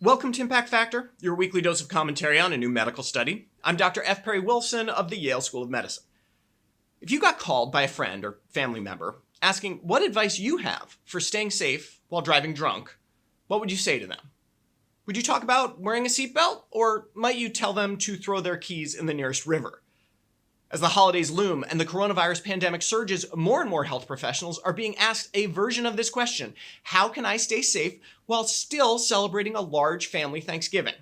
Welcome to Impact Factor, your weekly dose of commentary on a new medical study. I'm Dr. F. Perry Wilson of the Yale School of Medicine. If you got called by a friend or family member asking what advice you have for staying safe while driving drunk, what would you say to them? Would you talk about wearing a seatbelt, or might you tell them to throw their keys in the nearest river? As the holidays loom and the coronavirus pandemic surges, more and more health professionals are being asked a version of this question: how can I stay safe while still celebrating a large family Thanksgiving?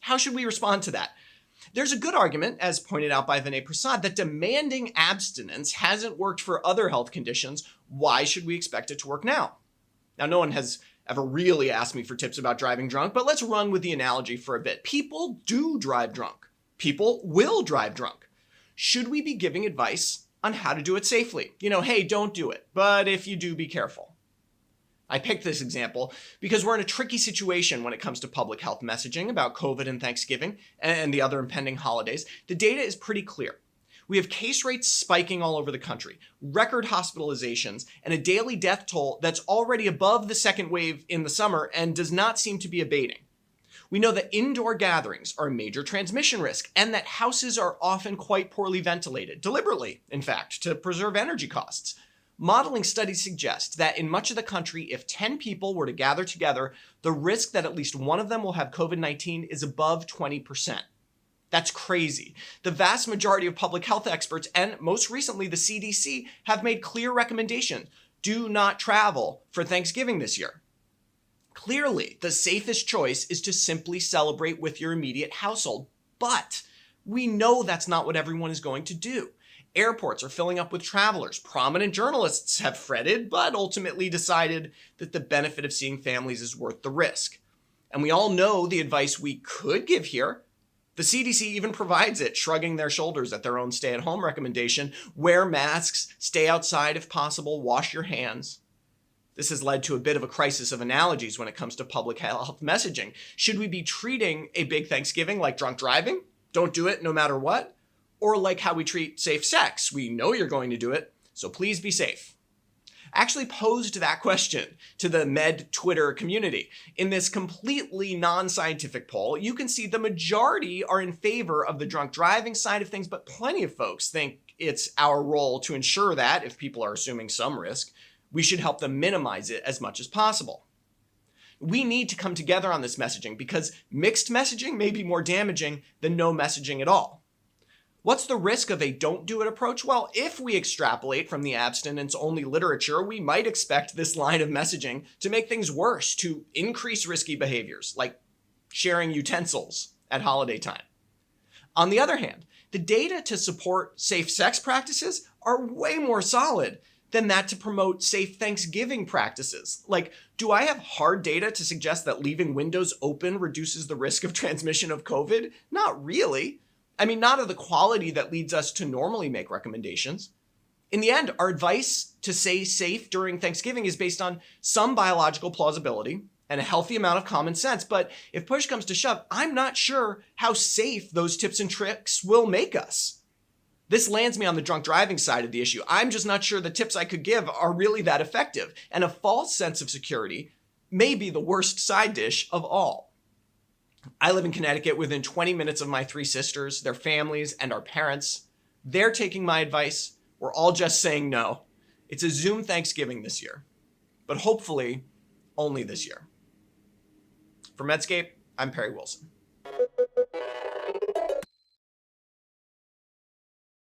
How should we respond to that? There's a good argument, as pointed out by Vinay Prasad, that demanding abstinence hasn't worked for other health conditions. Why should we expect it to work now? Now, no one has ever really asked me for tips about driving drunk, but let's run with the analogy for a bit. People do drive drunk. People will drive drunk. Should we be giving advice on how to do it safely? Hey, don't do it, but if you do, be careful. I picked this example because we're in a tricky situation when it comes to public health messaging about COVID and Thanksgiving and the other impending holidays. The data is pretty clear. We have case rates spiking all over the country, record hospitalizations, and a daily death toll that's already above the second wave in the summer and does not seem to be abating. We know that indoor gatherings are a major transmission risk and that houses are often quite poorly ventilated, deliberately, in fact, to preserve energy costs. Modeling studies suggest that in much of the country, if 10 people were to gather together, the risk that at least one of them will have COVID-19 is above 20%. That's crazy. The vast majority of public health experts, and most recently the CDC, have made clear recommendations: do not travel for Thanksgiving this year. Clearly, the safest choice is to simply celebrate with your immediate household, but we know that's not what everyone is going to do. Airports are filling up with travelers. Prominent journalists have fretted, but ultimately decided that the benefit of seeing families is worth the risk. And we all know the advice we could give here. The CDC even provides it, shrugging their shoulders at their own stay-at-home recommendation: wear masks, stay outside if possible, wash your hands. This has led to a bit of a crisis of analogies when it comes to public health messaging. Should we be treating a big Thanksgiving like drunk driving? Don't do it no matter what? Or like how we treat safe sex? We know you're going to do it, so please be safe. I actually posed that question to the med Twitter community. In this completely non-scientific poll, you can see the majority are in favor of the drunk driving side of things, but plenty of folks think it's our role to ensure that, if people are assuming some risk, we should help them minimize it as much as possible. We need to come together on this messaging because mixed messaging may be more damaging than no messaging at all. What's the risk of a don't do it approach? Well, if we extrapolate from the abstinence-only literature, we might expect this line of messaging to make things worse, to increase risky behaviors like sharing utensils at holiday time. On the other hand, the data to support safe sex practices are way more solid than that to promote safe Thanksgiving practices. Like, do I have hard data to suggest that leaving windows open reduces the risk of transmission of COVID? Not really. I mean, not of the quality that leads us to normally make recommendations. In the end, our advice to stay safe during Thanksgiving is based on some biological plausibility and a healthy amount of common sense. But if push comes to shove, I'm not sure how safe those tips and tricks will make us. This lands me on the drunk driving side of the issue. I'm just not sure the tips I could give are really that effective, and a false sense of security may be the worst side dish of all. I live in Connecticut within 20 minutes of my three sisters, their families, and our parents. They're taking my advice. We're all just saying no. It's a Zoom Thanksgiving this year, but hopefully only this year. For Medscape, I'm Perry Wilson.